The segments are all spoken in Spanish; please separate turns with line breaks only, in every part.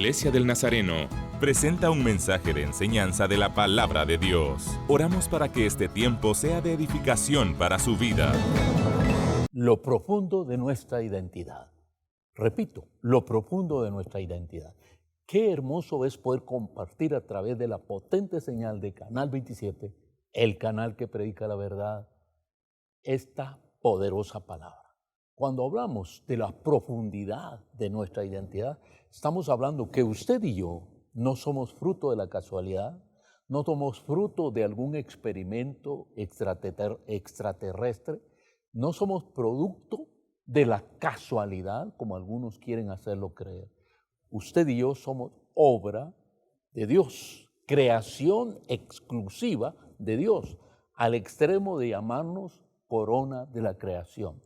Iglesia del Nazareno presenta un mensaje de enseñanza de la palabra de Dios. Oramos para que este tiempo sea de edificación para su vida.
Lo profundo de nuestra identidad. Repito, lo profundo de nuestra identidad. Qué hermoso es poder compartir a través de la potente señal de Canal 27, el canal que predica la verdad, esta poderosa palabra. Cuando hablamos de la profundidad de nuestra identidad, estamos hablando que usted y yo no somos fruto de la casualidad, no somos fruto de algún experimento extraterrestre, no somos producto de la casualidad, como algunos quieren hacerlo creer. Usted y yo somos obra de Dios, creación exclusiva de Dios, al extremo de llamarnos corona de la creación.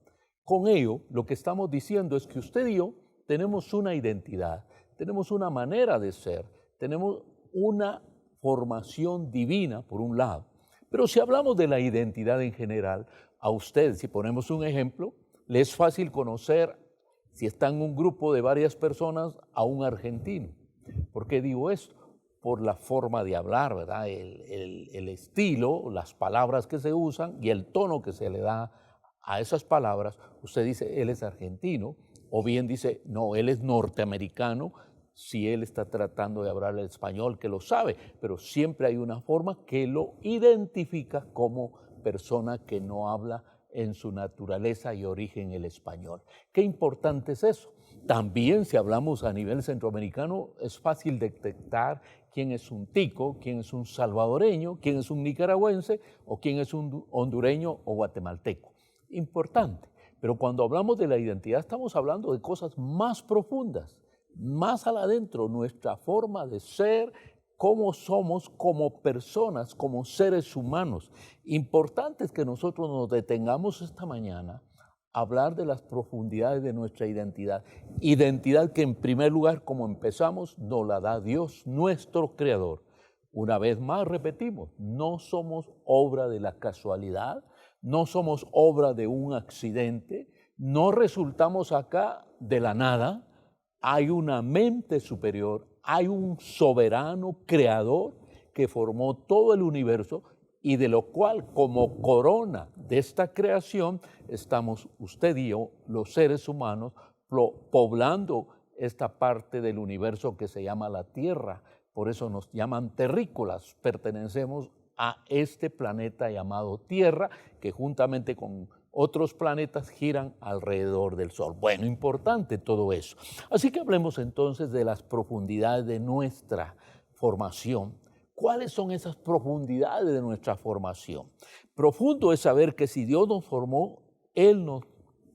Con ello, lo que estamos diciendo es que usted y yo tenemos una identidad, tenemos una manera de ser, tenemos una formación divina, por un lado. Pero si hablamos de la identidad en general, a usted, si ponemos un ejemplo, le es fácil conocer, si está en un grupo de varias personas, a un argentino. ¿Por qué digo esto? Por la forma de hablar, ¿verdad? El estilo, las palabras que se usan y el tono que se le da a esas palabras. Usted dice, él es argentino, o bien dice, no, él es norteamericano, si él está tratando de hablar el español, que lo sabe, pero siempre hay una forma que lo identifica como persona que no habla en su naturaleza y origen el español. Qué importante es eso. También si hablamos a nivel centroamericano, es fácil detectar quién es un tico, quién es un salvadoreño, quién es un nicaragüense o quién es un hondureño o guatemalteco. Importante, pero cuando hablamos de la identidad estamos hablando de cosas más profundas, más al adentro, nuestra forma de ser, cómo somos como personas, como seres humanos. Importante es que nosotros nos detengamos esta mañana a hablar de las profundidades de nuestra identidad. Identidad que en primer lugar, como empezamos, nos la da Dios, nuestro Creador. Una vez más repetimos, no somos obra de la casualidad, no somos obra de un accidente, no resultamos acá de la nada. Hay una mente superior, hay un soberano creador que formó todo el universo y de lo cual, como corona de esta creación, estamos usted y yo, los seres humanos, poblando esta parte del universo que se llama la Tierra. Por eso nos llaman terrícolas, pertenecemos a este planeta llamado Tierra, que juntamente con otros planetas giran alrededor del Sol. Bueno, importante todo eso. Así que hablemos entonces de las profundidades de nuestra formación. ¿Cuáles son esas profundidades de nuestra formación? Profundo es saber que si Dios nos formó, Él nos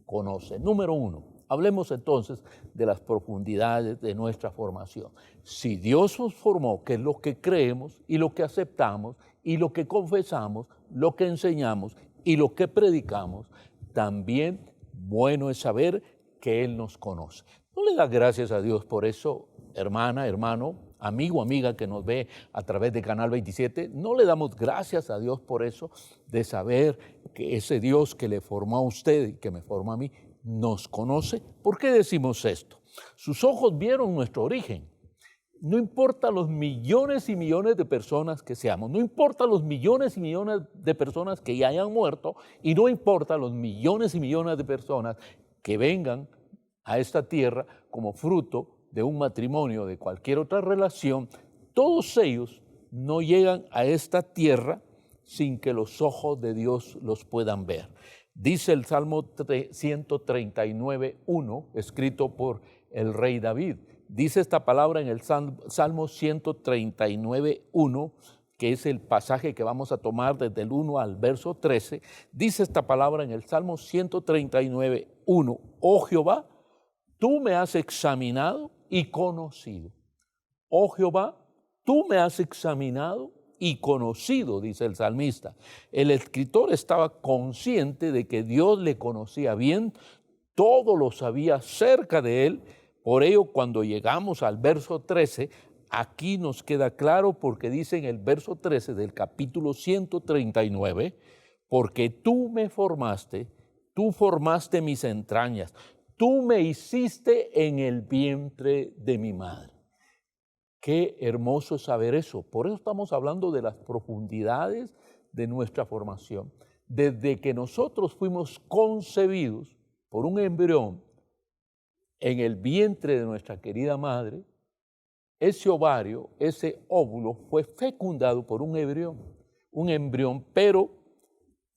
conoce. Número uno, hablemos entonces de las profundidades de nuestra formación. Si Dios nos formó, que es lo que creemos y lo que aceptamos y lo que confesamos, lo que enseñamos y lo que predicamos, también bueno es saber que Él nos conoce. ¿No le da gracias a Dios por eso, hermana, hermano, amigo, amiga que nos ve a través de Canal 27? ¿No le damos gracias a Dios por eso, de saber que ese Dios que le formó a usted y que me formó a mí, nos conoce? ¿Por qué decimos esto? Sus ojos vieron nuestro origen. No importa los millones y millones de personas que seamos, no importa los millones y millones de personas que ya hayan muerto y no importa los millones y millones de personas que vengan a esta tierra como fruto de un matrimonio, de cualquier otra relación, todos ellos no llegan a esta tierra sin que los ojos de Dios los puedan ver. Dice el Salmo 139:1, escrito por el rey David. Dice esta palabra en el Salmo 139:1, que es el pasaje que vamos a tomar desde el 1 al verso 13. Dice esta palabra en el Salmo 139:1, oh Jehová, tú me has examinado y conocido. Oh Jehová, tú me has examinado y conocido, dice el salmista. El escritor estaba consciente de que Dios le conocía bien, todo lo sabía cerca de él. Por ello, cuando llegamos al verso 13, aquí nos queda claro porque dice en el verso 13 del capítulo 139, porque tú me formaste, tú formaste mis entrañas, tú me hiciste en el vientre de mi madre. Qué hermoso es saber eso. Por eso estamos hablando de las profundidades de nuestra formación. Desde que nosotros fuimos concebidos por un embrión en el vientre de nuestra querida madre, ese ovario, ese óvulo fue fecundado por un embrión, pero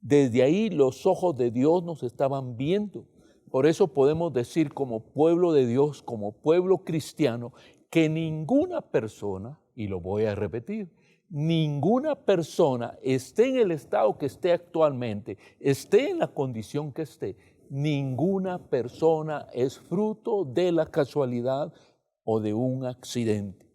desde ahí los ojos de Dios nos estaban viendo. Por eso podemos decir como pueblo de Dios, como pueblo cristiano, que ninguna persona, y lo voy a repetir, ninguna persona esté en el estado que esté actualmente, esté en la condición que esté, ninguna persona es fruto de la casualidad o de un accidente.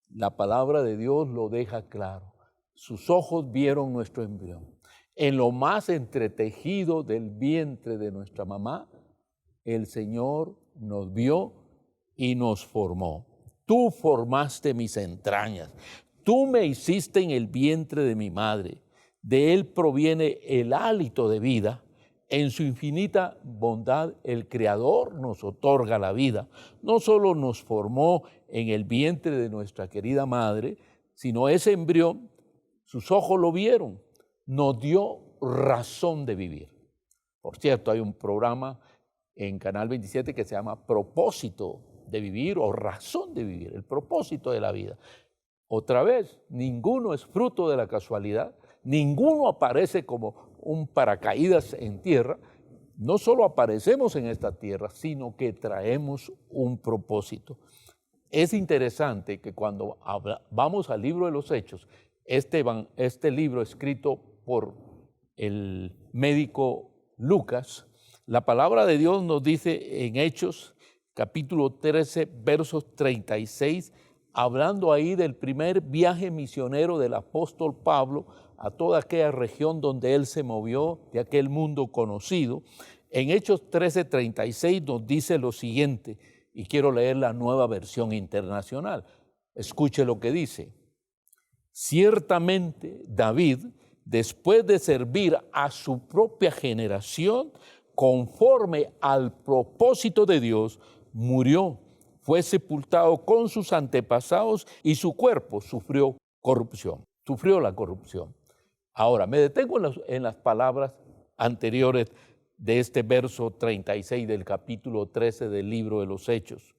La palabra de Dios lo deja claro. Sus ojos vieron nuestro embrión. En lo más entretejido del vientre de nuestra mamá, el Señor nos vio y nos formó. Tú formaste mis entrañas. Tú me hiciste en el vientre de mi madre. De Él proviene el hálito de vida. En su infinita bondad, el Creador nos otorga la vida. No solo nos formó en el vientre de nuestra querida madre, sino ese embrión, sus ojos lo vieron, nos dio razón de vivir. Por cierto, hay un programa en Canal 27 que se llama Propósito de Vivir o Razón de Vivir, el propósito de la vida. Otra vez, ninguno es fruto de la casualidad, ninguno aparece como un paracaídas en tierra. No solo aparecemos en esta tierra, sino que traemos un propósito. Es interesante que cuando vamos al libro de los Hechos, este libro escrito por el médico Lucas, la palabra de Dios nos dice en Hechos, capítulo 13, versos 36, hablando ahí del primer viaje misionero del apóstol Pablo a toda aquella región donde él se movió, de aquel mundo conocido. En Hechos 13, 36 nos dice lo siguiente, y quiero leer la Nueva Versión Internacional. Escuche lo que dice. Ciertamente David, después de servir a su propia generación, conforme al propósito de Dios, murió, fue sepultado con sus antepasados y su cuerpo sufrió la corrupción. Ahora, me detengo en las palabras anteriores de este verso 36 del capítulo 13 del libro de los Hechos,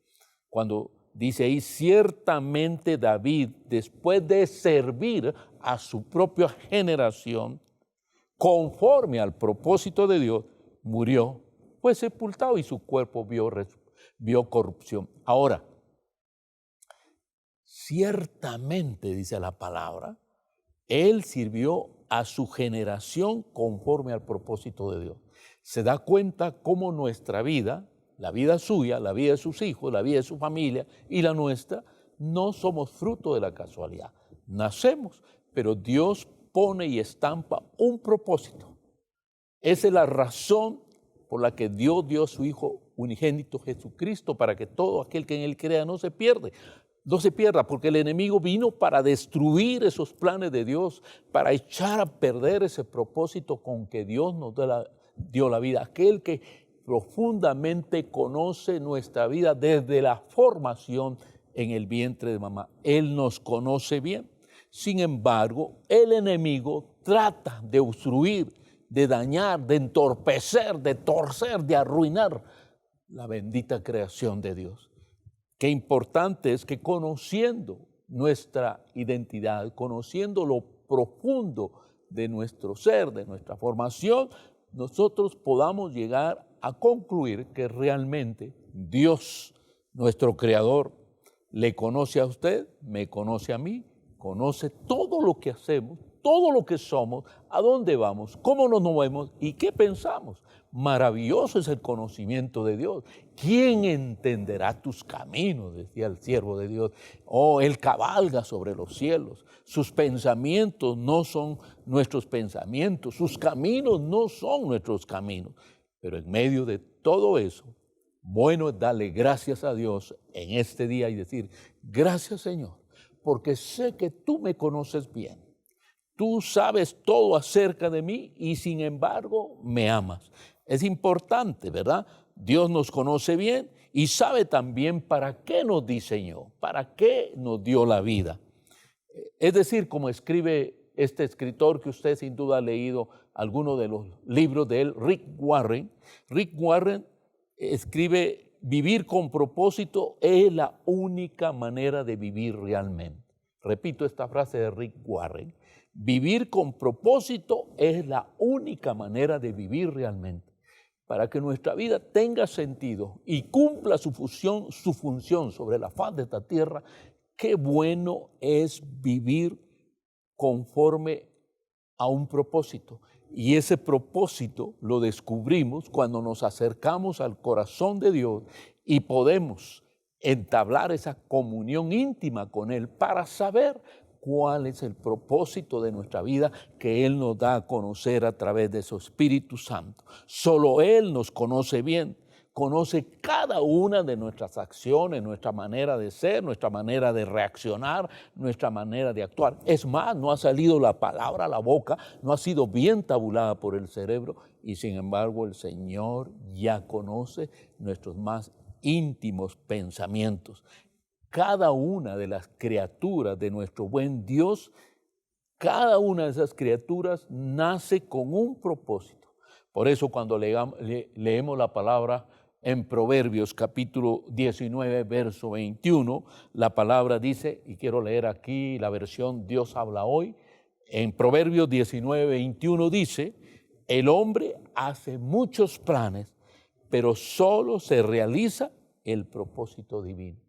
cuando dice ahí, ciertamente David, después de servir a su propia generación, conforme al propósito de Dios, murió, fue sepultado y su cuerpo vio corrupción. Ahora, ciertamente, dice la palabra, él sirvió a su generación conforme al propósito de Dios. Se da cuenta cómo nuestra vida, la vida suya, la vida de sus hijos, la vida de su familia y la nuestra, no somos fruto de la casualidad. Nacemos, pero Dios pone y estampa un propósito. Esa es la razón por la que Dios dio a su Hijo unigénito Jesucristo, para que todo aquel que en Él crea no se pierda, porque el enemigo vino para destruir esos planes de Dios, para echar a perder ese propósito con que Dios nos dio la vida. Aquel que profundamente conoce nuestra vida desde la formación en el vientre de mamá. Él nos conoce bien. Sin embargo, el enemigo trata de obstruir, de dañar, de entorpecer, de torcer, de arruinar la bendita creación de Dios. Qué importante es que conociendo nuestra identidad, conociendo lo profundo de nuestro ser, de nuestra formación, nosotros podamos llegar a concluir que realmente Dios, nuestro Creador, le conoce a usted, me conoce a mí, conoce todo lo que hacemos, todo lo que somos, a dónde vamos, cómo nos movemos y qué pensamos. Maravilloso es el conocimiento de Dios. ¿Quién entenderá tus caminos?, decía el siervo de Dios. Oh, Él cabalga sobre los cielos. Sus pensamientos no son nuestros pensamientos, sus caminos no son nuestros caminos. Pero en medio de todo eso, bueno es darle gracias a Dios en este día y decir, gracias Señor, porque sé que tú me conoces bien. Tú sabes todo acerca de mí y sin embargo me amas. Es importante, ¿verdad? Dios nos conoce bien y sabe también para qué nos diseñó, para qué nos dio la vida. Es decir, como escribe este escritor que usted sin duda ha leído algunos de los libros de él, Rick Warren escribe: vivir con propósito es la única manera de vivir realmente. Repito esta frase de Rick Warren: vivir con propósito es la única manera de vivir realmente. Para que nuestra vida tenga sentido y cumpla su función sobre la faz de esta tierra, qué bueno es vivir conforme a un propósito. Y ese propósito lo descubrimos cuando nos acercamos al corazón de Dios y podemos entablar esa comunión íntima con Él para saber cuál es el propósito de nuestra vida que Él nos da a conocer a través de su Espíritu Santo. Solo Él nos conoce bien, conoce cada una de nuestras acciones, nuestra manera de ser, nuestra manera de reaccionar, nuestra manera de actuar. Es más, no ha salido la palabra a la boca, no ha sido bien tabulada por el cerebro, y sin embargo el Señor ya conoce nuestros más íntimos pensamientos. Cada una de las criaturas de nuestro buen Dios, cada una de esas criaturas nace con un propósito. Por eso cuando leemos la palabra en Proverbios capítulo 19, verso 21, la palabra dice, y quiero leer aquí la versión Dios habla hoy, en Proverbios 19, 21 dice: el hombre hace muchos planes, pero solo se realiza el propósito divino.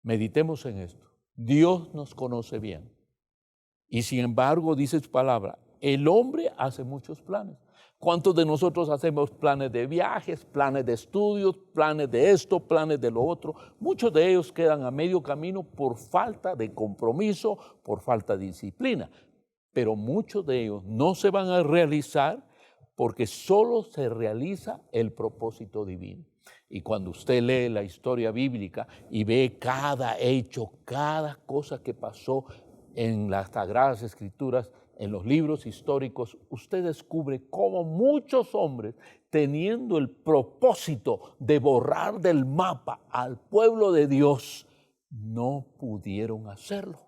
Meditemos en esto. Dios nos conoce bien. Y sin embargo, dice su palabra, el hombre hace muchos planes. ¿Cuántos de nosotros hacemos planes de viajes, planes de estudios, planes de esto, planes de lo otro? Muchos de ellos quedan a medio camino por falta de compromiso, por falta de disciplina. Pero muchos de ellos no se van a realizar porque solo se realiza el propósito divino. Y cuando usted lee la historia bíblica y ve cada hecho, cada cosa que pasó en las Sagradas Escrituras, en los libros históricos, usted descubre cómo muchos hombres, teniendo el propósito de borrar del mapa al pueblo de Dios, no pudieron hacerlo.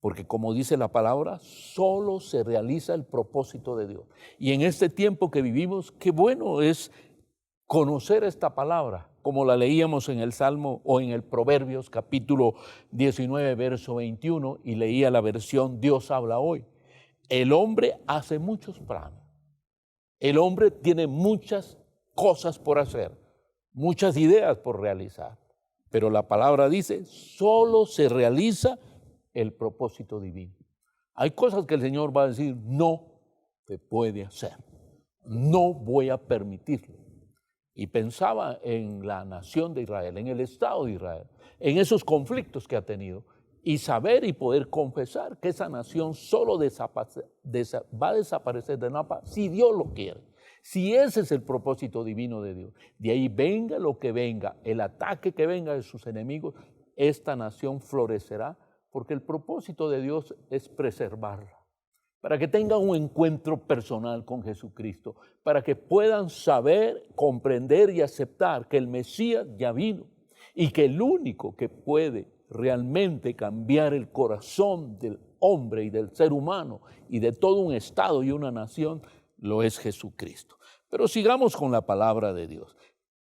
Porque como dice la palabra, solo se realiza el propósito de Dios. Y en este tiempo que vivimos, qué bueno es conocer esta palabra, como la leíamos en el Salmo o en el Proverbios capítulo 19, verso 21, y leía la versión Dios habla hoy. El hombre hace muchos planes. El hombre tiene muchas cosas por hacer, muchas ideas por realizar. Pero la palabra dice, solo se realiza el propósito divino. Hay cosas que el Señor va a decir, no se puede hacer, no voy a permitirlo. Y pensaba en la nación de Israel, en el Estado de Israel, en esos conflictos que ha tenido, y saber y poder confesar que esa nación solo va a desaparecer del mapa si Dios lo quiere, si ese es el propósito divino de Dios. De ahí venga lo que venga, el ataque que venga de sus enemigos, esta nación florecerá, porque el propósito de Dios es preservarla, para que tengan un encuentro personal con Jesucristo, para que puedan saber, comprender y aceptar que el Mesías ya vino y que el único que puede realmente cambiar el corazón del hombre y del ser humano y de todo un estado y una nación lo es Jesucristo. Pero sigamos con la palabra de Dios.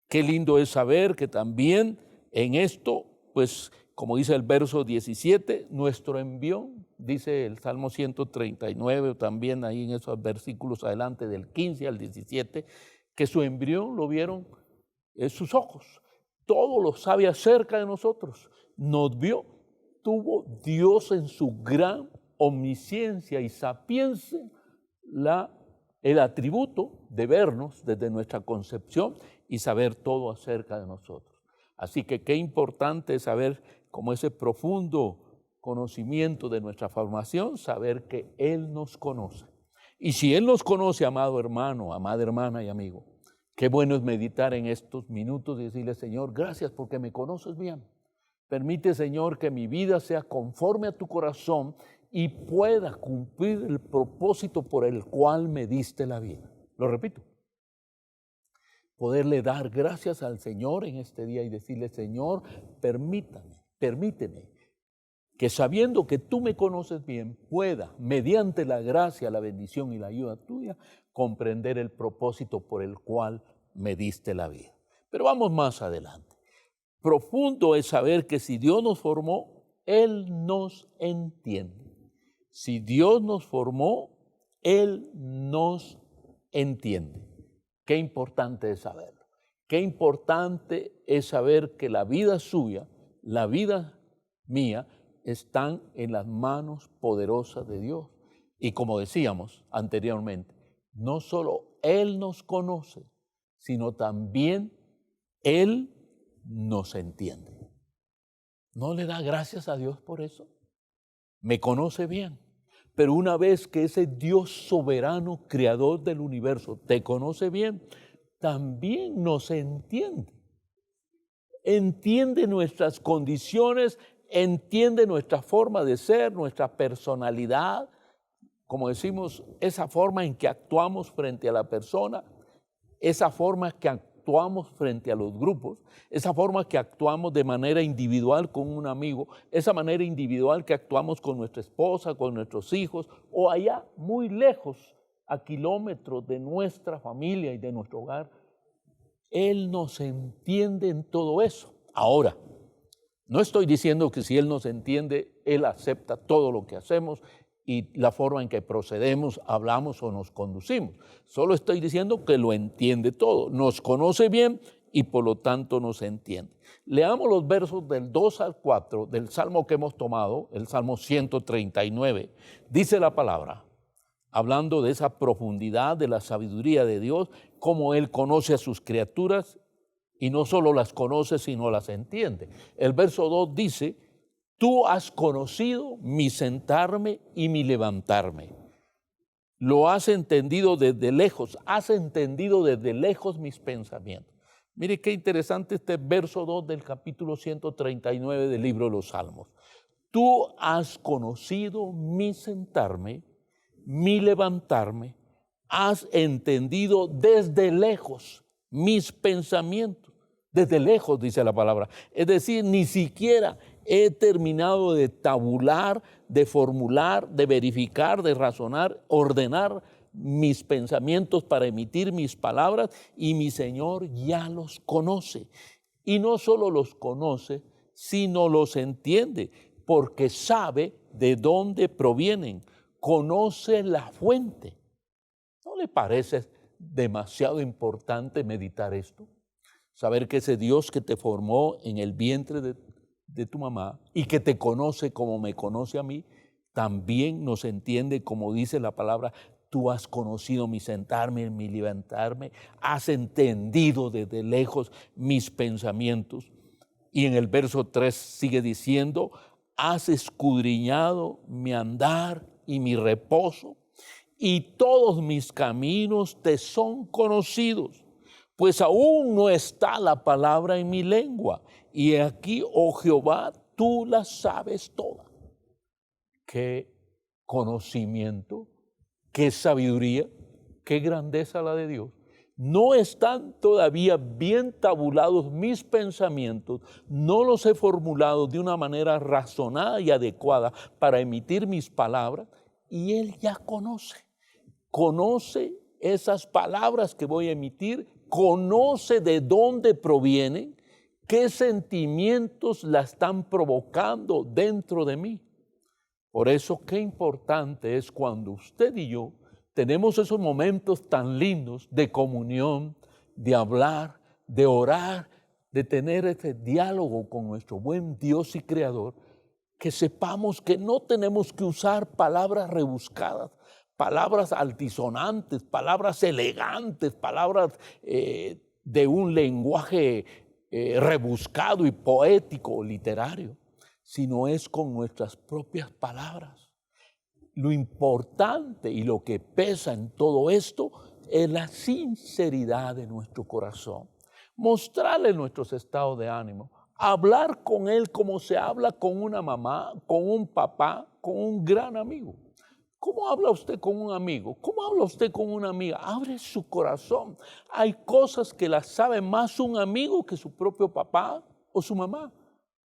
Qué lindo es saber que también en esto, pues, como dice el verso 17, nuestro embrión, dice el Salmo 139, también ahí en esos versículos adelante del 15 al 17, que su embrión lo vieron en sus ojos. Todo lo sabe acerca de nosotros. Nos vio, tuvo Dios en su gran omnisciencia y sapiencia el atributo de vernos desde nuestra concepción y saber todo acerca de nosotros. Así que qué importante es saber como ese profundo conocimiento de nuestra formación, saber que Él nos conoce. Y si Él nos conoce, amado hermano, amada hermana y amigo, qué bueno es meditar en estos minutos y decirle, Señor, gracias porque me conoces bien. Permite, Señor, que mi vida sea conforme a tu corazón y pueda cumplir el propósito por el cual me diste la vida. Lo repito. poderle dar gracias al Señor en este día y decirle, Señor, permíteme que sabiendo que tú me conoces bien, pueda, mediante la gracia, la bendición y la ayuda tuya, comprender el propósito por el cual me diste la vida. Pero vamos más adelante. Profundo es saber que si Dios nos formó, Él nos entiende. Si Dios nos formó, Él nos entiende. Qué importante es saberlo. Qué importante es saber que la vida suya, la vida mía, están en las manos poderosas de Dios. Y como decíamos anteriormente, no solo Él nos conoce, sino también Él nos entiende. ¿No le da gracias a Dios por eso? Me conoce bien, pero una vez que ese Dios soberano, creador del universo, te conoce bien, también nos entiende. Entiende nuestras condiciones, entiende nuestra forma de ser, nuestra personalidad, como decimos, esa forma en que actuamos frente a la persona, esa forma que actuamos frente a los grupos, esa forma que actuamos de manera individual con un amigo, esa manera individual que actuamos con nuestra esposa, con nuestros hijos, o allá muy lejos, a kilómetros de nuestra familia y de nuestro hogar. Él nos entiende en todo eso. Ahora, no estoy diciendo que si Él nos entiende, Él acepta todo lo que hacemos y la forma en que procedemos, hablamos o nos conducimos. Solo estoy diciendo que lo entiende todo, nos conoce bien y por lo tanto nos entiende. Leamos los versos del 2 al 4 del Salmo que hemos tomado, el Salmo 139. Dice la palabra, hablando de esa profundidad de la sabiduría de Dios, cómo Él conoce a sus criaturas y no solo las conoce, sino las entiende. El verso 2 dice, tú has conocido mi sentarme y mi levantarme. Lo has entendido desde lejos, has entendido desde lejos mis pensamientos. Mire qué interesante este verso 2 del capítulo 139 del libro de los Salmos. Tú has conocido mi sentarme, mi levantarme, has entendido desde lejos mis pensamientos. Desde lejos, dice la palabra. Es decir, ni siquiera he terminado de tabular, de formular, de verificar, de razonar, ordenar mis pensamientos para emitir mis palabras y mi Señor ya los conoce. Y no solo los conoce, sino los entiende, porque sabe de dónde provienen, conoce la fuente. ¿No le parece demasiado importante meditar esto? Saber que ese Dios que te formó en el vientre de tu mamá y que te conoce como me conoce a mí, también nos entiende, como dice la palabra, tú has conocido mi sentarme, mi levantarme, has entendido desde lejos mis pensamientos. Y en el verso 3 sigue diciendo, has escudriñado mi andar y mi reposo, y todos mis caminos te son conocidos. Pues aún no está la palabra en mi lengua, y aquí, oh Jehová, tú la sabes toda. Qué conocimiento, qué sabiduría, qué grandeza la de Dios. No están todavía bien tabulados mis pensamientos, no los he formulado de una manera razonada y adecuada para emitir mis palabras, y Él ya conoce esas palabras que voy a emitir, conoce de dónde provienen, qué sentimientos la están provocando dentro de mí. Por eso qué importante es cuando usted y yo tenemos esos momentos tan lindos de comunión, de hablar, de orar, de tener ese diálogo con nuestro buen Dios y Creador, que sepamos que no tenemos que usar palabras rebuscadas, palabras altisonantes, palabras elegantes, palabras de un lenguaje rebuscado y poético, literario, sino es con nuestras propias palabras. Lo importante y lo que pesa en todo esto es la sinceridad de nuestro corazón. Mostrarle nuestros estados de ánimo, hablar con Él como se habla con una mamá, con un papá, con un gran amigo. ¿Cómo habla usted con un amigo? ¿Cómo habla usted con una amiga? Abre su corazón. Hay cosas que las sabe más un amigo que su propio papá o su mamá,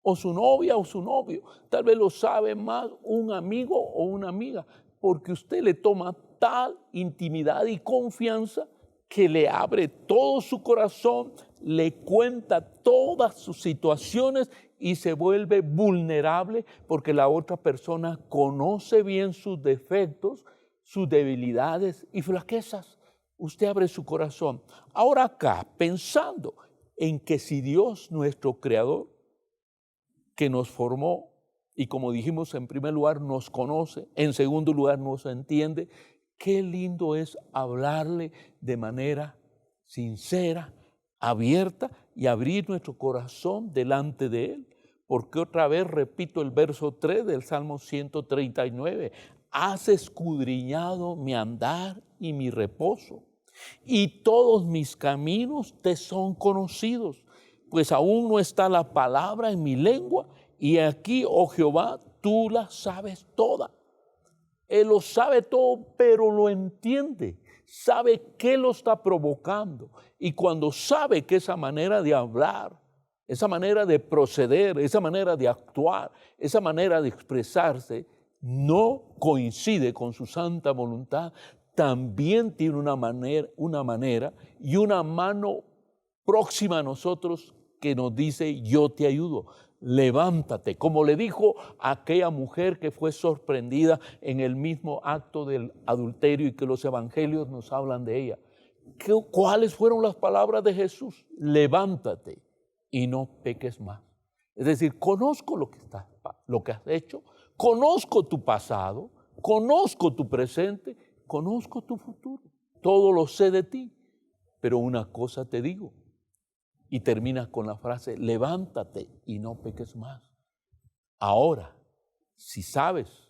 o su novia o su novio. Tal vez lo sabe más un amigo o una amiga, porque usted le toma tal intimidad y confianza que le abre todo su corazón, le cuenta todas sus situaciones y se vuelve vulnerable porque la otra persona conoce bien sus defectos, sus debilidades y flaquezas. Usted abre su corazón. Ahora acá, pensando en que si Dios, nuestro Creador, que nos formó y como dijimos en primer lugar nos conoce, en segundo lugar nos entiende, qué lindo es hablarle de manera sincera, abierta y abrir nuestro corazón delante de Él. Porque otra vez repito el verso 3 del Salmo 139, has escudriñado mi andar y mi reposo, y todos mis caminos te son conocidos, pues aún no está la palabra en mi lengua, y aquí, oh Jehová, tú la sabes toda. Él lo sabe todo, pero lo entiende. Sabe qué lo está provocando. Y cuando sabe que esa manera de hablar, esa manera de proceder, esa manera de actuar, esa manera de expresarse, no coincide con su santa voluntad, también tiene una manera y una mano próxima a nosotros que nos dice, yo te ayudo. Levántate, como le dijo a aquella mujer que fue sorprendida en el mismo acto del adulterio y que los evangelios nos hablan de ella. ¿Cuáles fueron las palabras de Jesús? Levántate y no peques más. Es decir, conozco lo que has hecho, conozco tu pasado, conozco tu presente, conozco tu futuro. Todo lo sé de ti, pero una cosa te digo. Y termina con la frase, levántate y no peques más. Ahora, si sabes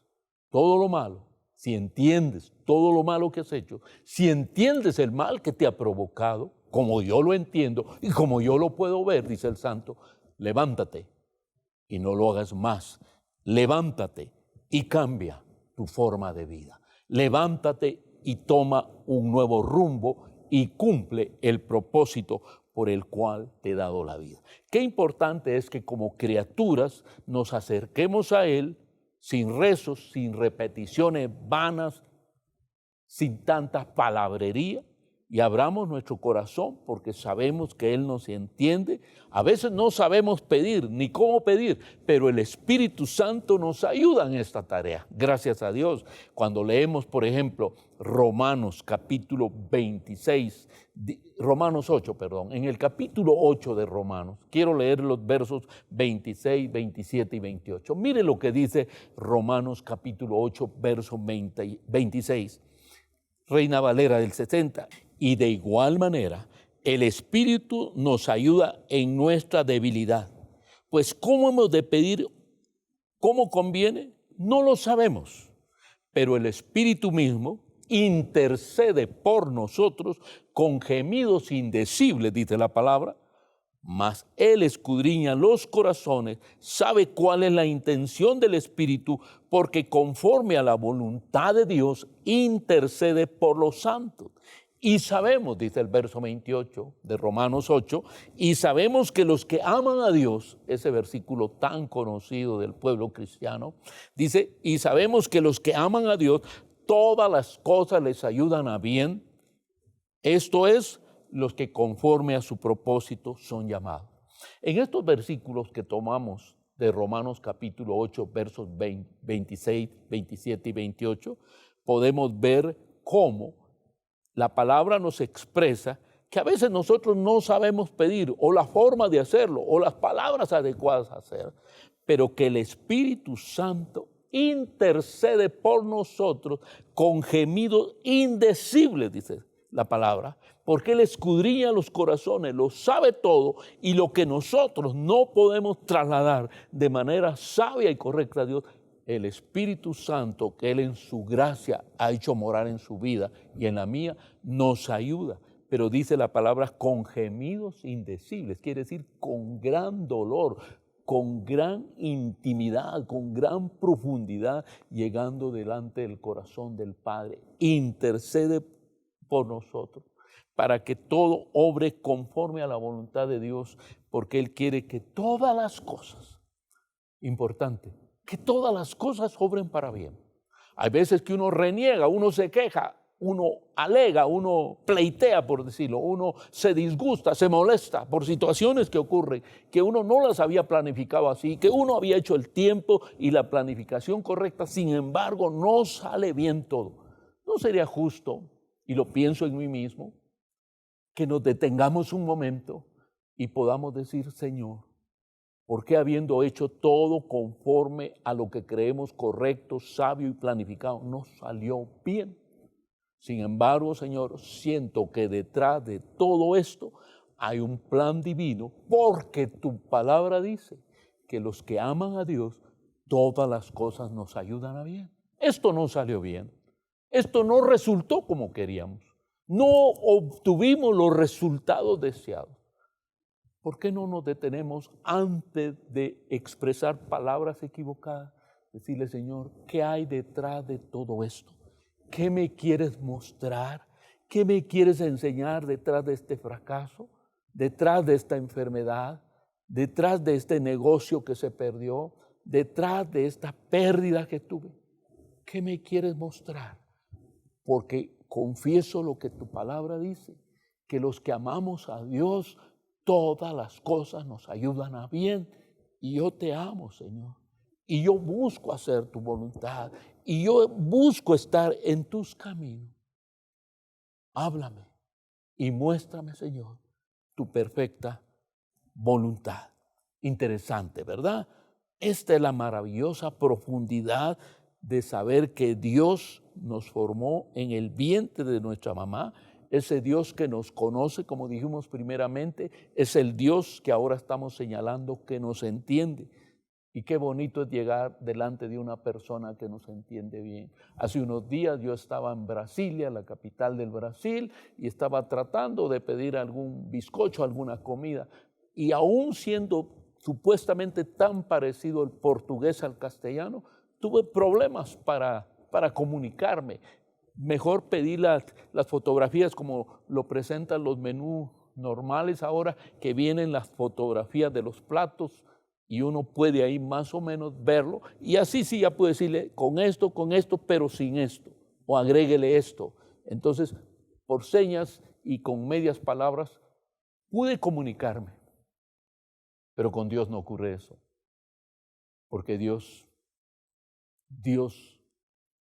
todo lo malo, si entiendes todo lo malo que has hecho, si entiendes el mal que te ha provocado, como yo lo entiendo y como yo lo puedo ver, dice el santo, levántate y no lo hagas más. Levántate y cambia tu forma de vida. Levántate y toma un nuevo rumbo y cumple el propósito por el cual te he dado la vida. Qué importante es que como criaturas nos acerquemos a Él sin rezos, sin repeticiones vanas, sin tanta palabrería, y abramos nuestro corazón porque sabemos que Él nos entiende. A veces no sabemos pedir ni cómo pedir, pero el Espíritu Santo nos ayuda en esta tarea. Gracias a Dios. Cuando leemos, por ejemplo, Romanos 8, en el capítulo 8 de Romanos, quiero leer los versos 26, 27 y 28. Mire lo que dice Romanos capítulo 8, verso 26. Reina Valera del 60. Y de igual manera, el Espíritu nos ayuda en nuestra debilidad. Pues ¿cómo hemos de pedir? ¿Cómo conviene? No lo sabemos. Pero el Espíritu mismo intercede por nosotros con gemidos indecibles, dice la palabra. Mas Él escudriña los corazones, sabe cuál es la intención del Espíritu, porque conforme a la voluntad de Dios intercede por los santos. Y sabemos, dice el verso 28 de Romanos 8, y sabemos que los que aman a Dios, ese versículo tan conocido del pueblo cristiano, dice, y sabemos que los que aman a Dios, todas las cosas les ayudan a bien. Esto es, los que conforme a su propósito son llamados. En estos versículos que tomamos de Romanos capítulo 8, versos 26, 27 y 28, podemos ver cómo la palabra nos expresa que a veces nosotros no sabemos pedir o la forma de hacerlo o las palabras adecuadas a hacer, pero que el Espíritu Santo intercede por nosotros con gemidos indecibles, dice la palabra, porque Él escudriña los corazones, lo sabe todo, y lo que nosotros no podemos trasladar de manera sabia y correcta a Dios, el Espíritu Santo, que Él en su gracia ha hecho morar en su vida y en la mía, nos ayuda. Pero dice la palabra con gemidos indecibles, quiere decir con gran dolor, con gran intimidad, con gran profundidad, llegando delante del corazón del Padre. Intercede por nosotros, para que todo obre conforme a la voluntad de Dios, porque Él quiere que todas las cosas, importante, que todas las cosas obren para bien. Hay veces que uno reniega, uno se queja, uno alega, uno pleitea, por decirlo, uno se disgusta, se molesta por situaciones que ocurren, que uno no las había planificado así, que uno había hecho el tiempo y la planificación correcta, sin embargo, no sale bien todo. ¿No sería justo, y lo pienso en mí mismo, que nos detengamos un momento y podamos decir, Señor, ¿por qué habiendo hecho todo conforme a lo que creemos correcto, sabio y planificado, no salió bien? Sin embargo, Señor, siento que detrás de todo esto hay un plan divino, porque tu palabra dice que los que aman a Dios, todas las cosas nos ayudan a bien. Esto no salió bien. Esto no resultó como queríamos. No obtuvimos los resultados deseados. ¿Por qué no nos detenemos antes de expresar palabras equivocadas? Decirle, Señor, ¿qué hay detrás de todo esto? ¿Qué me quieres mostrar? ¿Qué me quieres enseñar detrás de este fracaso? ¿Detrás de esta enfermedad? ¿Detrás de este negocio que se perdió? ¿Detrás de esta pérdida que tuve? ¿Qué me quieres mostrar? Porque confieso lo que tu palabra dice, que los que amamos a Dios, todas las cosas nos ayudan a bien. Y yo te amo, Señor. Y yo busco hacer tu voluntad. Y yo busco estar en tus caminos. Háblame y muéstrame, Señor, tu perfecta voluntad. Interesante, ¿verdad? Esta es la maravillosa profundidad de saber que Dios nos formó en el vientre de nuestra mamá. Ese Dios que nos conoce, como dijimos primeramente, es el Dios que ahora estamos señalando que nos entiende. Y qué bonito es llegar delante de una persona que nos entiende bien. Hace unos días yo estaba en Brasilia, la capital del Brasil, y estaba tratando de pedir algún bizcocho, alguna comida. Y aún siendo supuestamente tan parecido el portugués al castellano, tuve problemas para comunicarme. Mejor pedí las fotografías como lo presentan los menús normales ahora, que vienen las fotografías de los platos, y uno puede ahí más o menos verlo, y así sí ya puede decirle con esto, pero sin esto, o agréguele esto. Entonces, por señas y con medias palabras, pude comunicarme. Pero con Dios no ocurre eso, porque Dios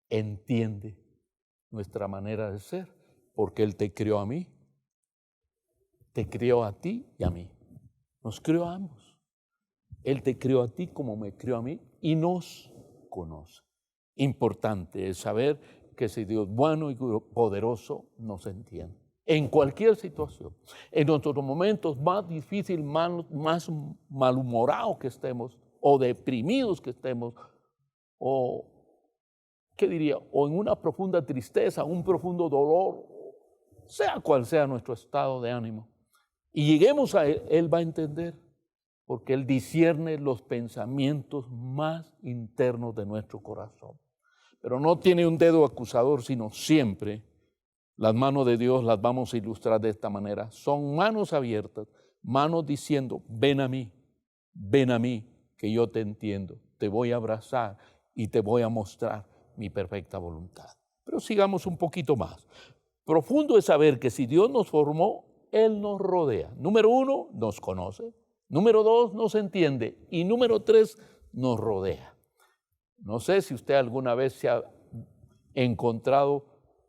entiende nuestra manera de ser, porque Él te creó a mí, te creó a ti y a mí. Nos creó a ambos. Él te creó a ti como me creó a mí y nos conoce. Importante es saber que ese Dios bueno y poderoso nos entiende. En cualquier situación, en nuestros momentos más difíciles, más malhumorados que estemos, o deprimidos que estemos, o, ¿qué diría? O en una profunda tristeza, un profundo dolor, sea cual sea nuestro estado de ánimo, y lleguemos a Él, Él va a entender, porque Él discierne los pensamientos más internos de nuestro corazón. Pero no tiene un dedo acusador, sino siempre las manos de Dios las vamos a ilustrar de esta manera. Son manos abiertas, manos diciendo, ven a mí, que yo te entiendo, te voy a abrazar y te voy a mostrar mi perfecta voluntad. Pero sigamos un poquito más. Profundo es saber que si Dios nos formó, Él nos rodea. Número 1, nos conoce. Número 2, nos entiende. Y número 3, nos rodea. No sé si usted alguna vez se ha encontrado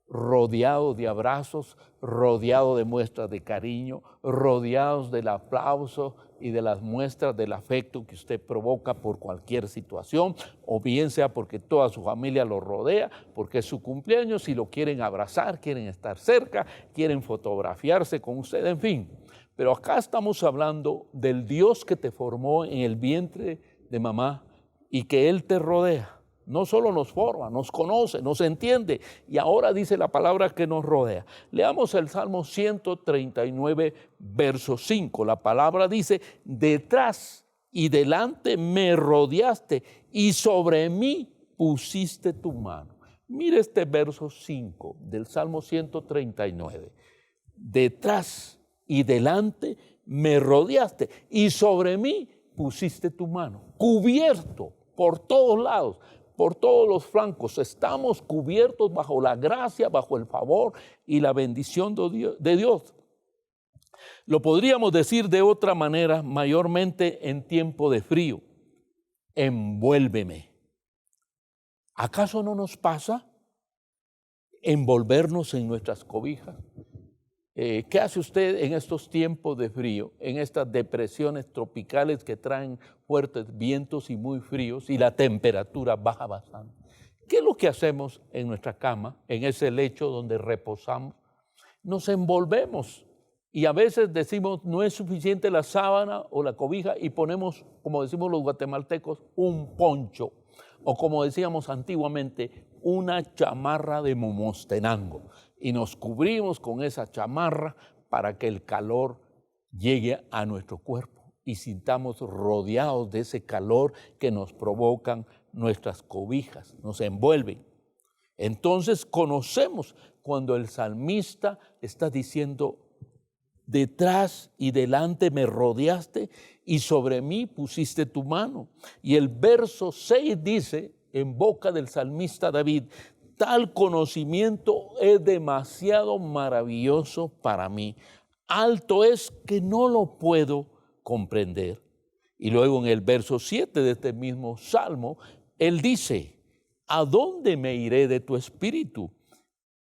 rodeado de abrazos, rodeado de muestras de cariño, rodeados del aplauso y de las muestras del afecto que usted provoca por cualquier situación, o bien sea porque toda su familia lo rodea, porque es su cumpleaños y lo quieren abrazar, quieren estar cerca, quieren fotografiarse con usted, en fin. Pero acá estamos hablando del Dios que te formó en el vientre de mamá y que Él te rodea. No solo nos forma, nos conoce, nos entiende, y ahora dice la palabra que nos rodea. Leamos el Salmo 139, verso 5. La palabra dice, detrás y delante me rodeaste y sobre mí pusiste tu mano. Mire este verso 5 del Salmo 139. Detrás y delante me rodeaste y sobre mí pusiste tu mano. Cubierto por todos lados, por todos los flancos. Estamos cubiertos bajo la gracia, bajo el favor y la bendición de Dios. Lo podríamos decir de otra manera, mayormente en tiempo de frío. Envuélveme. ¿Acaso no nos pasa envolvernos en nuestras cobijas? ¿Qué hace usted en estos tiempos de frío, en estas depresiones tropicales que traen fuertes vientos y muy fríos y la temperatura baja bastante? ¿Qué es lo que hacemos en nuestra cama, en ese lecho donde reposamos? Nos envolvemos y a veces decimos no es suficiente la sábana o la cobija y ponemos, como decimos los guatemaltecos, un poncho o como decíamos antiguamente, una chamarra de Momostenango. Y nos cubrimos con esa chamarra para que el calor llegue a nuestro cuerpo y sintamos rodeados de ese calor que nos provocan nuestras cobijas, nos envuelven. Entonces conocemos cuando el salmista está diciendo, detrás y delante me rodeaste y sobre mí pusiste tu mano. Y el verso 6 dice, en boca del salmista David, tal conocimiento es demasiado maravilloso para mí. Alto es que no lo puedo comprender. Y luego en el verso 7 de este mismo salmo, él dice, ¿a dónde me iré de tu espíritu?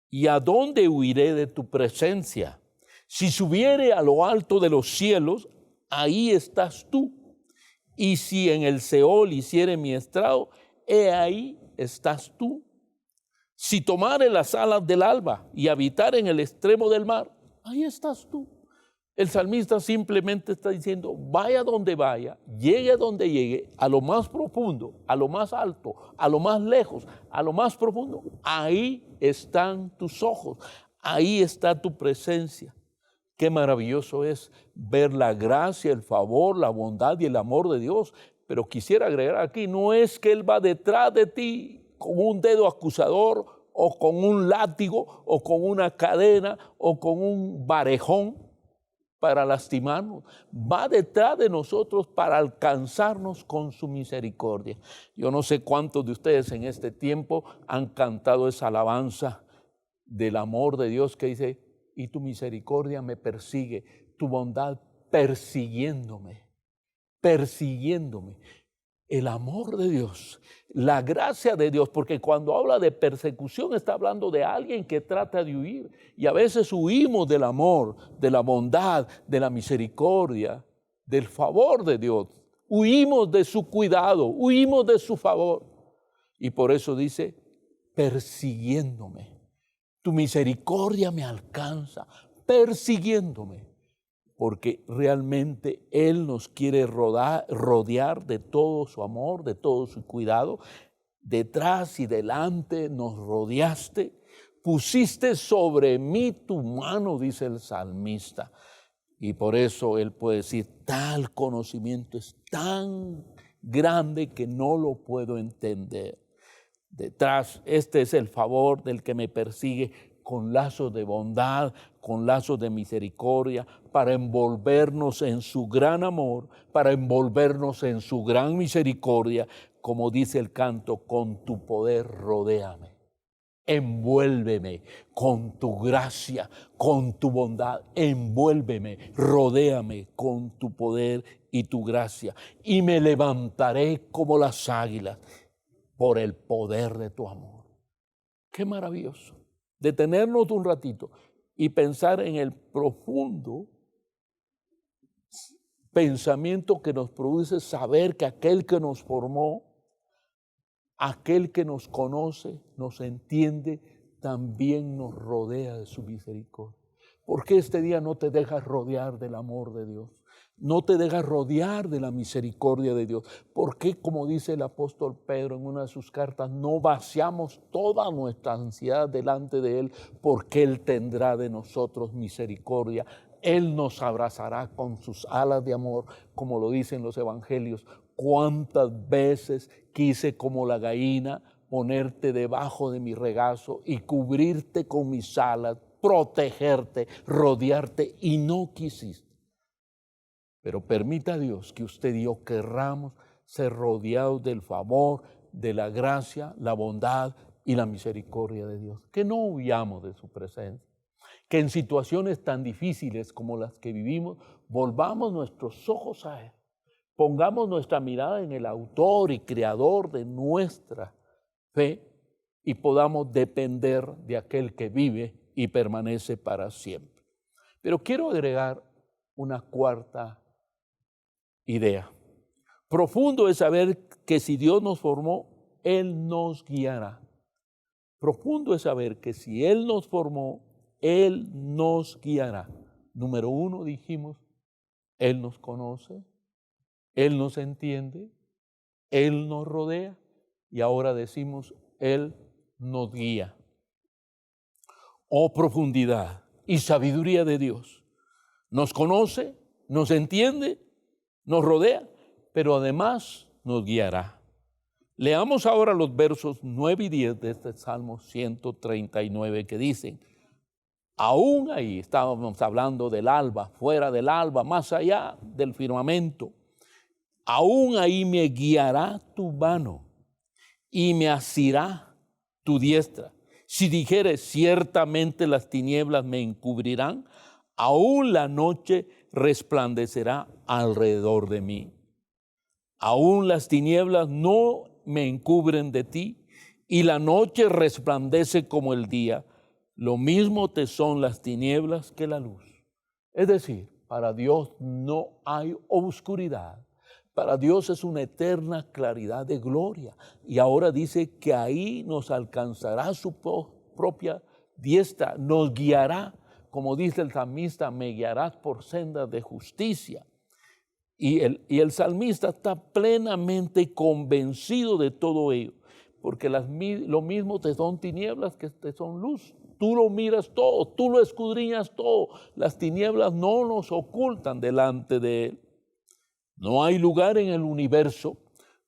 ¿Y a dónde huiré de tu presencia? Si subiere a lo alto de los cielos, ahí estás tú. Y si en el Seol hiciere mi estrado, he ahí estás tú. Si tomare las alas del alba y habitar en el extremo del mar, ahí estás tú. El salmista simplemente está diciendo, vaya donde vaya, llegue donde llegue, a lo más profundo, a lo más alto, a lo más lejos, a lo más profundo, ahí están tus ojos, ahí está tu presencia. Qué maravilloso es ver la gracia, el favor, la bondad y el amor de Dios. Pero quisiera agregar aquí, no es que Él va detrás de ti con un dedo acusador o con un látigo o con una cadena o con un barejón para lastimarnos. Va detrás de nosotros para alcanzarnos con su misericordia. Yo no sé cuántos de ustedes en este tiempo han cantado esa alabanza del amor de Dios que dice, y tu misericordia me persigue, tu bondad persiguiéndome. El amor de Dios, la gracia de Dios, porque cuando habla de persecución está hablando de alguien que trata de huir y a veces huimos del amor, de la bondad, de la misericordia, del favor de Dios. Huimos de su cuidado, huimos de su favor y por eso dice, persiguiéndome. Tu misericordia me alcanza, persiguiéndome. Porque realmente Él nos quiere rodear de todo su amor, de todo su cuidado. Detrás y delante nos rodeaste, pusiste sobre mí tu mano, dice el salmista. Y por eso Él puede decir, tal conocimiento es tan grande que no lo puedo entender. Detrás, este es el favor del que me persigue, con lazos de bondad, con lazos de misericordia, para envolvernos en su gran amor, para envolvernos en su gran misericordia, como dice el canto, con tu poder rodéame, envuélveme con tu gracia, con tu bondad, envuélveme, rodéame con tu poder y tu gracia, y me levantaré como las águilas por el poder de tu amor. Qué maravilloso. Detenernos un ratito y pensar en el profundo pensamiento que nos produce saber que aquel que nos formó, aquel que nos conoce, nos entiende, también nos rodea de su misericordia. ¿Por qué este día no te dejas rodear del amor de Dios? No te dejas rodear de la misericordia de Dios. ¿Por qué, como dice el apóstol Pedro en una de sus cartas, no vaciamos toda nuestra ansiedad delante de Él? Porque Él tendrá de nosotros misericordia, Él nos abrazará con sus alas de amor, como lo dicen los evangelios. Cuántas veces quise como la gallina ponerte debajo de mi regazo y cubrirte con mis alas, protegerte, rodearte, y no quisiste. Pero permita a Dios que usted y yo querramos ser rodeados del favor, de la gracia, la bondad y la misericordia de Dios. Que no huyamos de su presencia. Que en situaciones tan difíciles como las que vivimos, volvamos nuestros ojos a Él. Pongamos nuestra mirada en el autor y creador de nuestra fe y podamos depender de aquel que vive y permanece para siempre. Pero quiero agregar una cuarta idea. Profundo es saber que si Dios nos formó, Él nos guiará. Profundo es saber que si Él nos formó, Él nos guiará. Número uno, dijimos, Él nos conoce, Él nos entiende, Él nos rodea, y ahora decimos, Él nos guía. Oh, profundidad y sabiduría de Dios. Nos conoce, nos entiende, nos rodea, pero además nos guiará. Leamos ahora los versos 9 y 10 de este Salmo 139 que dicen, aún ahí estábamos hablando del alba, fuera del alba, más allá del firmamento, aún ahí me guiará tu mano y me asirá tu diestra. Si dijeres, ciertamente las tinieblas me encubrirán, aún la noche resplandecerá alrededor de mí. Aún las tinieblas no me encubren de ti, y la noche resplandece como el día. Lo mismo te son las tinieblas que la luz. Es decir, para Dios no hay oscuridad. Para Dios es una eterna claridad de gloria. Y ahora dice que ahí nos alcanzará su propia diestra, nos guiará. Como dice el salmista, me guiarás por sendas de justicia. Y el salmista está plenamente convencido de todo ello, porque lo mismo te son tinieblas que te son luz. Tú lo miras todo, tú lo escudriñas todo. Las tinieblas no nos ocultan delante de Él. No hay lugar en el universo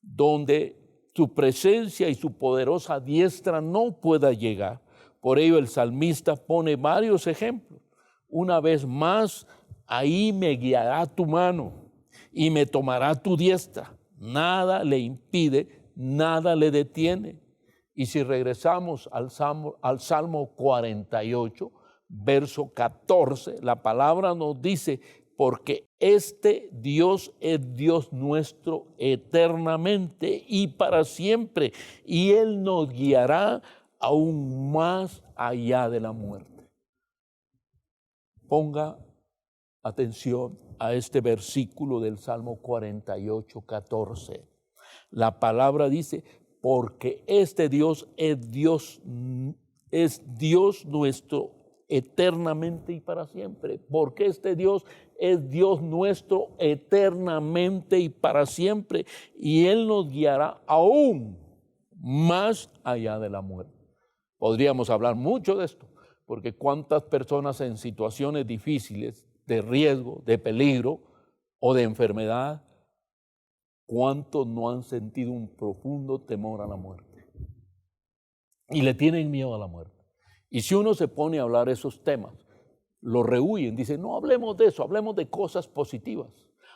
donde su presencia y su poderosa diestra no pueda llegar. Por ello el salmista pone varios ejemplos. Una vez más, ahí me guiará tu mano y me tomará tu diestra. Nada le impide, nada le detiene. Y si regresamos al Salmo 48, verso 14, la palabra nos dice, porque este Dios es Dios nuestro eternamente y para siempre, y Él nos guiará aún más allá de la muerte. Ponga atención a este versículo del Salmo 48, 14. La palabra dice, porque este Dios es Dios nuestro eternamente y para siempre. Porque este Dios es Dios nuestro eternamente y para siempre. Y Él nos guiará aún más allá de la muerte. Podríamos hablar mucho de esto, porque cuántas personas en situaciones difíciles, de riesgo, de peligro o de enfermedad, cuántos no han sentido un profundo temor a la muerte y le tienen miedo a la muerte. Y si uno se pone a hablar esos temas, lo rehuyen, dicen, no hablemos de eso, hablemos de cosas positivas,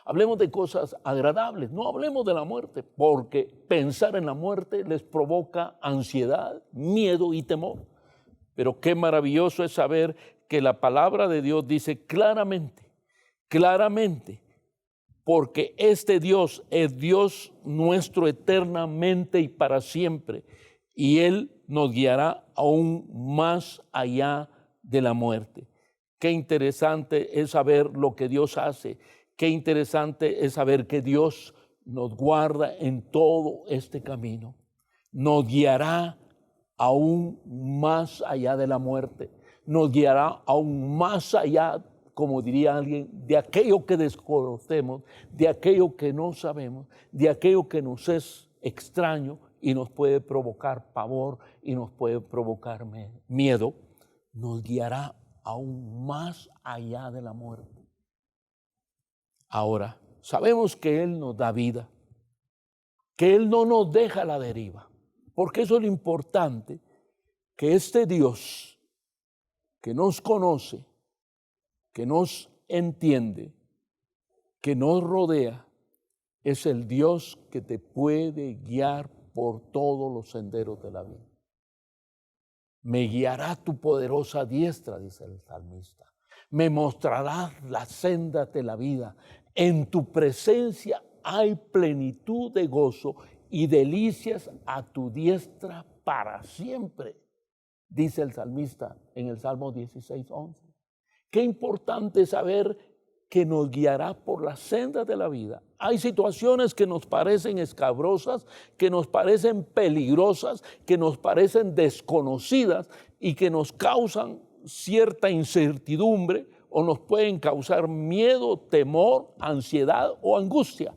hablemos de cosas agradables, no hablemos de la muerte, porque pensar en la muerte les provoca ansiedad, miedo y temor. Pero qué maravilloso es saber que la palabra de Dios dice claramente, porque este Dios es Dios nuestro eternamente y para siempre, y Él nos guiará aún más allá de la muerte. Qué interesante es saber lo que Dios hace, qué interesante es saber que Dios nos guarda en todo este camino, nos guiará aún más allá de la muerte, nos guiará aún más allá, como diría alguien, de aquello que desconocemos, de aquello que no sabemos, de aquello que nos es extraño y nos puede provocar pavor y nos puede provocar miedo. Nos guiará aún más allá de la muerte. Ahora, sabemos que Él nos da vida, que Él no nos deja a la deriva, porque eso es lo importante, que este Dios que nos conoce, que nos entiende, que nos rodea, es el Dios que te puede guiar por todos los senderos de la vida. Me guiará tu poderosa diestra, dice el salmista. Me mostrarás las sendas de la vida. En tu presencia hay plenitud de gozo y delicias a tu diestra para siempre, dice el salmista en el Salmo 16:11. Qué importante saber que nos guiará por las sendas de la vida. Hay situaciones que nos parecen escabrosas, que nos parecen peligrosas, que nos parecen desconocidas y que nos causan cierta incertidumbre o nos pueden causar miedo, temor, ansiedad o angustia.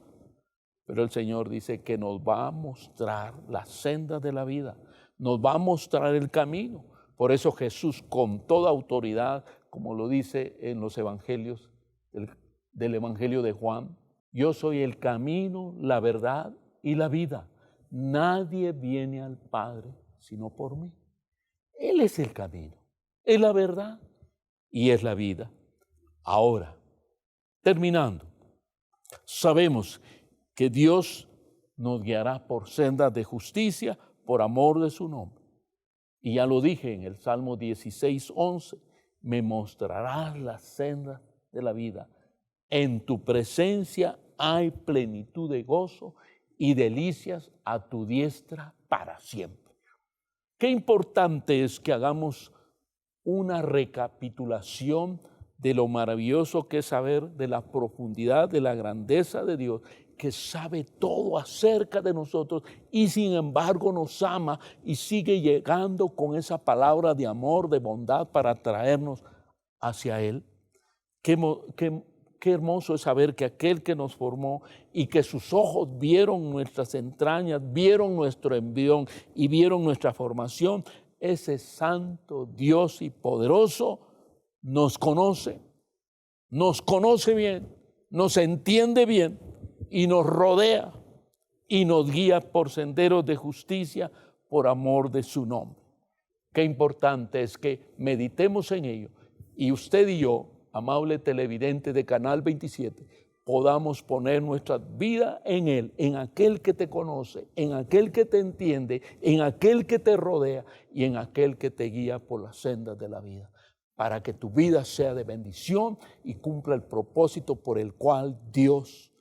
Pero el Señor dice que nos va a mostrar las sendas de la vida, nos va a mostrar el camino. Por eso Jesús, con toda autoridad, como lo dice en los evangelios, del Evangelio de Juan, yo soy el camino, la verdad y la vida. Nadie viene al Padre sino por mí. Él es el camino, es la verdad y es la vida. Ahora, terminando, sabemos que Dios nos guiará por sendas de justicia por amor de su nombre. Y ya lo dije en el Salmo 16:11, me mostrarás las sendas de la vida. En tu presencia hay plenitud de gozo y delicias a tu diestra para siempre. Qué importante es que hagamos una recapitulación de lo maravilloso que es saber de la profundidad, de la grandeza de Dios, que sabe todo acerca de nosotros y sin embargo nos ama y sigue llegando con esa palabra de amor, de bondad para traernos hacia Él. Qué hermoso es saber que aquel que nos formó y que sus ojos vieron nuestras entrañas, vieron nuestro embrión y vieron nuestra formación, ese santo Dios y poderoso nos conoce bien, nos entiende bien y nos rodea y nos guía por senderos de justicia por amor de su nombre. Qué importante es que meditemos en ello y usted y yo, amable televidente de Canal 27, podamos poner nuestra vida en Él, en aquel que te conoce, en aquel que te entiende, en aquel que te rodea y en aquel que te guía por las sendas de la vida, para que tu vida sea de bendición y cumpla el propósito por el cual Dios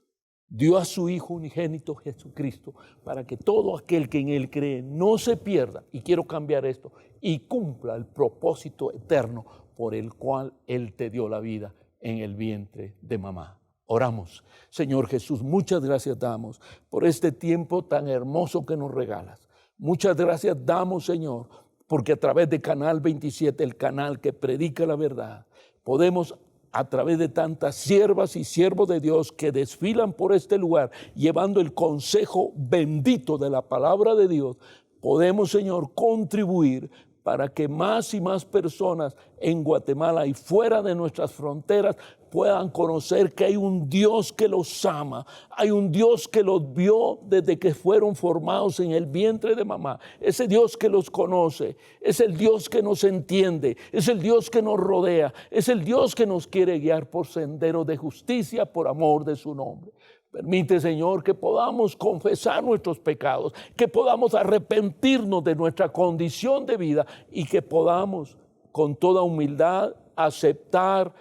dio a su Hijo unigénito Jesucristo, para que todo aquel que en Él cree no se pierda, y quiero cambiar esto, y cumpla el propósito eterno por el cual Él te dio la vida en el vientre de mamá. Oramos. Señor Jesús, muchas gracias damos por este tiempo tan hermoso que nos regalas. Muchas gracias damos, Señor, porque a través de Canal 27, el canal que predica la verdad, podemos a través de tantas siervas y siervos de Dios que desfilan por este lugar, llevando el consejo bendito de la palabra de Dios, podemos, Señor, contribuir para que más y más personas en Guatemala y fuera de nuestras fronteras puedan conocer que hay un Dios que los ama, hay un Dios que los vio desde que fueron formados en el vientre de mamá. Ese Dios que los conoce, es el Dios que nos entiende, es el Dios que nos rodea, es el Dios que nos quiere guiar por senderos de justicia por amor de su nombre. Permite, Señor, que podamos confesar nuestros pecados, que podamos arrepentirnos de nuestra condición de vida y que podamos con toda humildad aceptar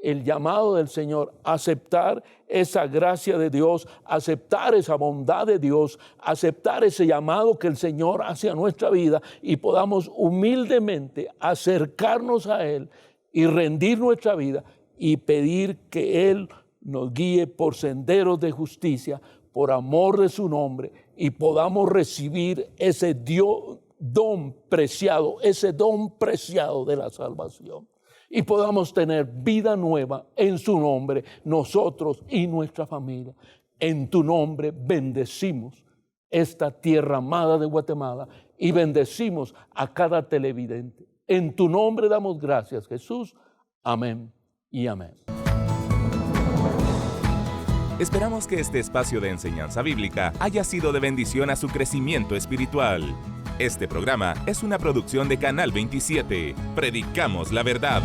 el llamado del Señor, aceptar esa gracia de Dios, aceptar esa bondad de Dios, aceptar ese llamado que el Señor hace a nuestra vida y podamos humildemente acercarnos a Él y rendir nuestra vida y pedir que Él nos guíe por senderos de justicia, por amor de su nombre, y podamos recibir ese don preciado de la salvación. Y podamos tener vida nueva en su nombre, nosotros y nuestra familia. En tu nombre bendecimos esta tierra amada de Guatemala y bendecimos a cada televidente. En tu nombre damos gracias, Jesús. Amén y amén.
Esperamos que este espacio de enseñanza bíblica haya sido de bendición a su crecimiento espiritual. Este programa es una producción de Canal 27. Predicamos la verdad.